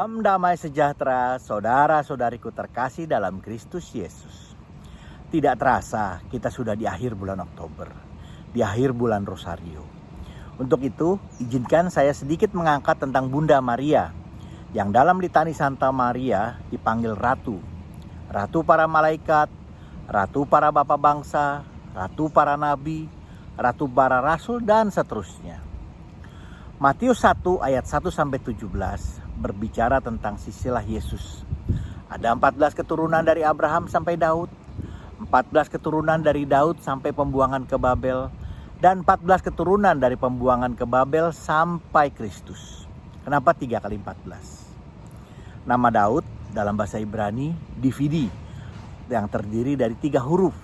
Salam damai sejahtera, saudara-saudariku terkasih dalam Kristus Yesus. Tidak terasa kita sudah di akhir bulan Oktober, di akhir bulan Rosario. Untuk itu, izinkan saya sedikit mengangkat tentang Bunda Maria, yang dalam litani Santa Maria dipanggil Ratu. Ratu para malaikat, Ratu para bapak bangsa, Ratu para nabi, Ratu para rasul, dan seterusnya. Matius 1 ayat 1-17 berbicara tentang silsilah Yesus. Ada 14 keturunan dari Abraham sampai Daud, 14 keturunan dari Daud sampai pembuangan ke Babel, dan 14 keturunan dari pembuangan ke Babel sampai Kristus. Kenapa 3 kali 14? Nama Daud dalam bahasa Ibrani Dividi, yang terdiri dari 3 huruf,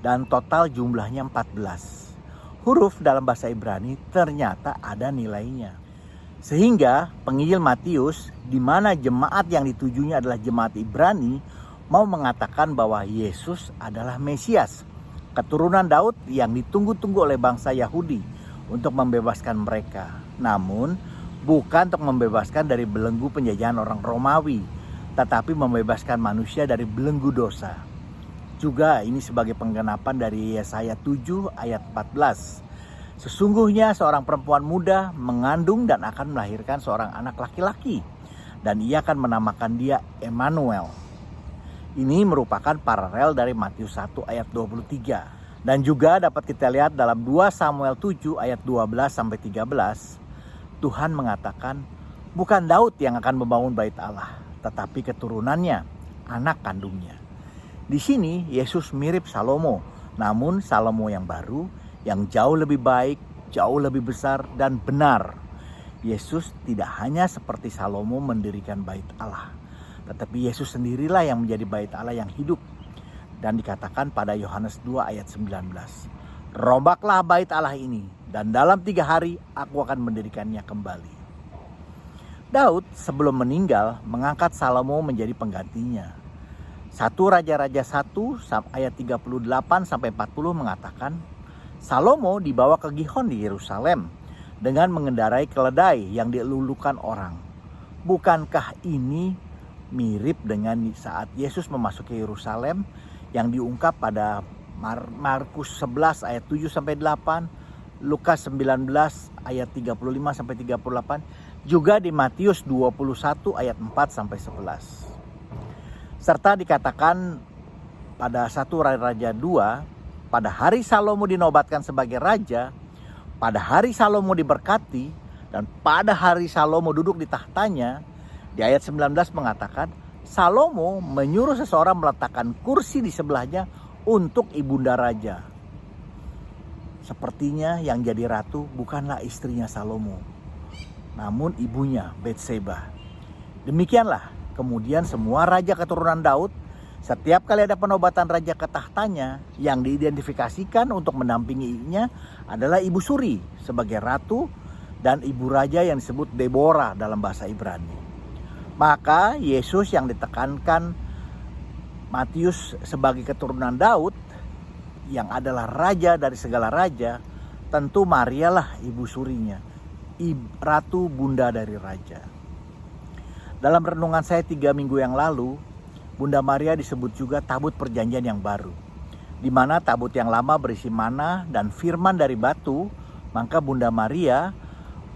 dan total jumlahnya 14. Huruf dalam bahasa Ibrani ternyata ada nilainya. Sehingga penginjil Matius, di mana jemaat yang ditujunya adalah jemaat Ibrani, mau mengatakan bahwa Yesus adalah Mesias, keturunan Daud yang ditunggu-tunggu oleh bangsa Yahudi untuk membebaskan mereka. Namun bukan untuk membebaskan dari belenggu penjajahan orang Romawi, tetapi membebaskan manusia dari belenggu dosa. Juga ini sebagai penggenapan dari Yesaya 7 ayat 14. Sesungguhnya seorang perempuan muda mengandung dan akan melahirkan seorang anak laki-laki, dan ia akan menamakan dia Emmanuel. Ini merupakan paralel dari Matius 1 ayat 23. Dan juga dapat kita lihat dalam 2 Samuel 7 ayat 12-13. Tuhan mengatakan bukan Daud yang akan membangun bait Allah, tetapi keturunannya, anak kandungnya. Di sini Yesus mirip Salomo, namun Salomo yang baru, yang jauh lebih baik, jauh lebih besar dan benar. Yesus tidak hanya seperti Salomo mendirikan bait Allah, tetapi Yesus sendirilah yang menjadi bait Allah yang hidup. Dan dikatakan pada Yohanes 2 ayat 19, "Rombaklah bait Allah ini, dan dalam 3 hari aku akan mendirikannya kembali." Daud sebelum meninggal mengangkat Salomo menjadi penggantinya. 1 Raja-Raja 1 ayat 38-40 mengatakan, Salomo dibawa ke Gihon di Yerusalem dengan mengendarai keledai yang dilulukan orang. Bukankah ini mirip dengan saat Yesus memasuki Yerusalem yang diungkap pada Markus 11 ayat 7-8, Lukas 19 ayat 35-38, juga di Matius 21 ayat 4-11. Serta dikatakan pada 1 Raja 2, pada hari Salomo dinobatkan sebagai raja, pada hari Salomo diberkati, dan pada hari Salomo duduk di tahtanya, di ayat 19 mengatakan, Salomo menyuruh seseorang meletakkan kursi di sebelahnya untuk ibunda raja. Sepertinya yang jadi ratu bukanlah istrinya Salomo, namun ibunya Betseba. Demikianlah kemudian semua raja keturunan Daud, setiap kali ada penobatan raja ke tahtanya, yang diidentifikasikan untuk mendampinginya adalah ibu suri sebagai ratu dan ibu raja yang disebut Deborah dalam bahasa Ibrani. Maka Yesus yang ditekankan Matius sebagai keturunan Daud, yang adalah raja dari segala raja, tentu Marialah ibu surinya, ratu bunda dari raja. Dalam renungan saya 3 minggu yang lalu, Bunda Maria disebut juga tabut perjanjian yang baru, di mana tabut yang lama berisi mana dan firman dari batu, maka Bunda Maria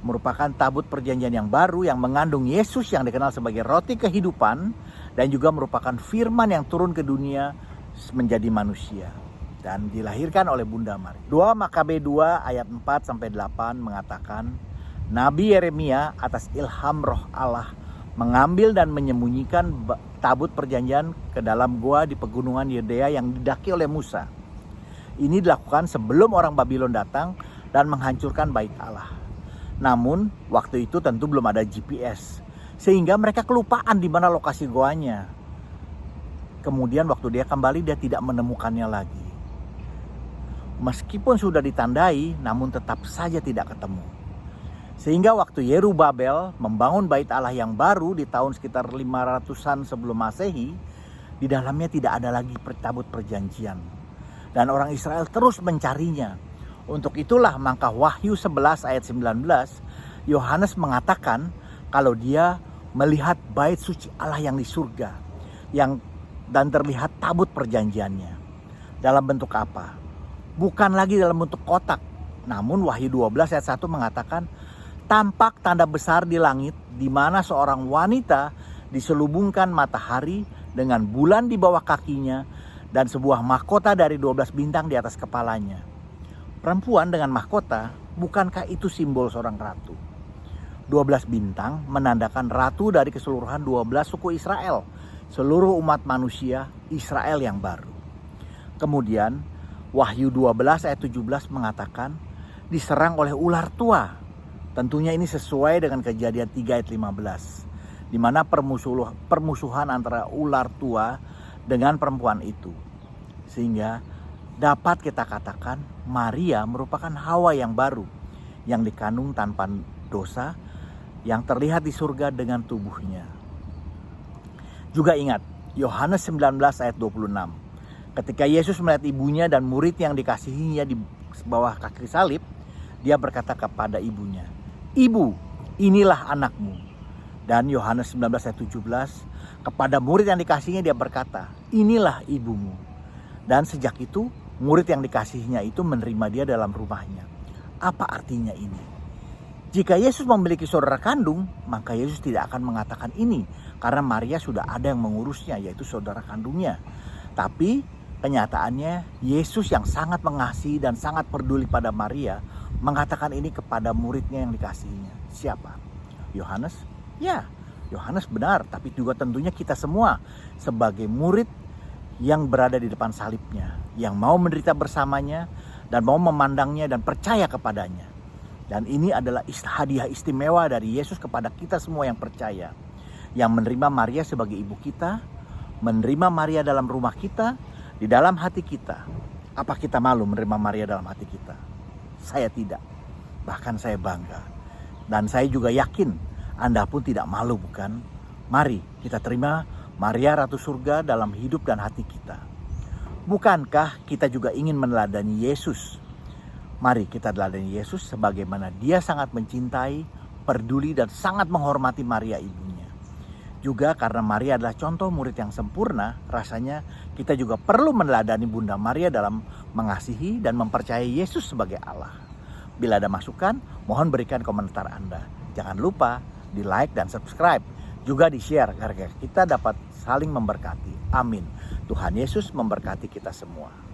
merupakan tabut perjanjian yang baru yang mengandung Yesus yang dikenal sebagai roti kehidupan, dan juga merupakan firman yang turun ke dunia menjadi manusia dan dilahirkan oleh Bunda Maria. 2 Makabe 2 ayat 4-8 mengatakan, Nabi Yeremia atas ilham roh Allah mengambil dan menyembunyikan tabut perjanjian ke dalam gua di pegunungan Yudea yang didaki oleh Musa. Ini dilakukan sebelum orang Babylon datang dan menghancurkan bait Allah. Namun waktu itu tentu belum ada GPS, sehingga mereka kelupaan di mana lokasi goanya. Kemudian waktu dia kembali, dia tidak menemukannya lagi. Meskipun sudah ditandai, namun tetap saja tidak ketemu. Sehingga waktu Yerubabel membangun bait Allah yang baru di tahun sekitar 500-an sebelum Masehi, di dalamnya tidak ada lagi tabut perjanjian. Dan orang Israel terus mencarinya. Untuk itulah maka Wahyu 11 ayat 19, Yohanes mengatakan kalau dia melihat bait suci Allah yang di surga, dan terlihat tabut perjanjiannya. Dalam bentuk apa? Bukan lagi dalam bentuk kotak. Namun Wahyu 12 ayat 1 mengatakan, tampak tanda besar di langit di mana seorang wanita diselubungkan matahari dengan bulan di bawah kakinya dan sebuah mahkota dari 12 bintang di atas kepalanya. Perempuan dengan mahkota, bukankah itu simbol seorang ratu? 12 bintang menandakan ratu dari keseluruhan 12 suku Israel, seluruh umat manusia Israel yang baru. Kemudian Wahyu 12 ayat 17 mengatakan diserang oleh ular tua. Tentunya ini sesuai dengan Kejadian 3 ayat 15, di mana permusuhan antara ular tua dengan perempuan itu. Sehingga dapat kita katakan Maria merupakan Hawa yang baru, yang dikandung tanpa dosa, yang terlihat di surga dengan tubuhnya. Juga ingat Yohanes 19 ayat 26. Ketika Yesus melihat ibunya dan murid yang dikasihinya di bawah kaki salib, dia berkata kepada ibunya, "Ibu, inilah anakmu." Dan Yohanes 19 ayat 17, kepada murid yang dikasihinya dia berkata, "Inilah ibumu." Dan sejak itu murid yang dikasihinya itu menerima dia dalam rumahnya. Apa artinya ini? Jika Yesus memiliki saudara kandung, maka Yesus tidak akan mengatakan ini, karena Maria sudah ada yang mengurusnya, yaitu saudara kandungnya. Tapi kenyataannya Yesus yang sangat mengasihi dan sangat peduli pada Maria mengatakan ini kepada muridnya yang dikasihinya. Siapa? Yohanes? Ya, Yohanes benar, tapi juga tentunya kita semua sebagai murid yang berada di depan salibnya, yang mau menderita bersamanya dan mau memandangnya dan percaya kepadanya. Dan ini adalah hadiah istimewa dari Yesus kepada kita semua yang percaya, yang menerima Maria sebagai ibu kita, menerima Maria dalam rumah kita, di dalam hati kita. Apa kita malu menerima Maria dalam hati kita? Saya tidak, bahkan saya bangga. Dan saya juga yakin Anda pun tidak malu, bukan? Mari kita terima Maria Ratu Surga dalam hidup dan hati kita. Bukankah kita juga ingin meneladani Yesus? Mari kita teladani Yesus sebagaimana dia sangat mencintai, peduli dan sangat menghormati Maria ibunya. Juga karena Maria adalah contoh murid yang sempurna, rasanya kita juga perlu meneladani Bunda Maria dalam mengasihi dan mempercayai Yesus sebagai Allah. Bila ada masukan, mohon berikan komentar Anda. Jangan lupa di like dan subscribe. Juga di share agar kita dapat saling memberkati. Amin. Tuhan Yesus memberkati kita semua.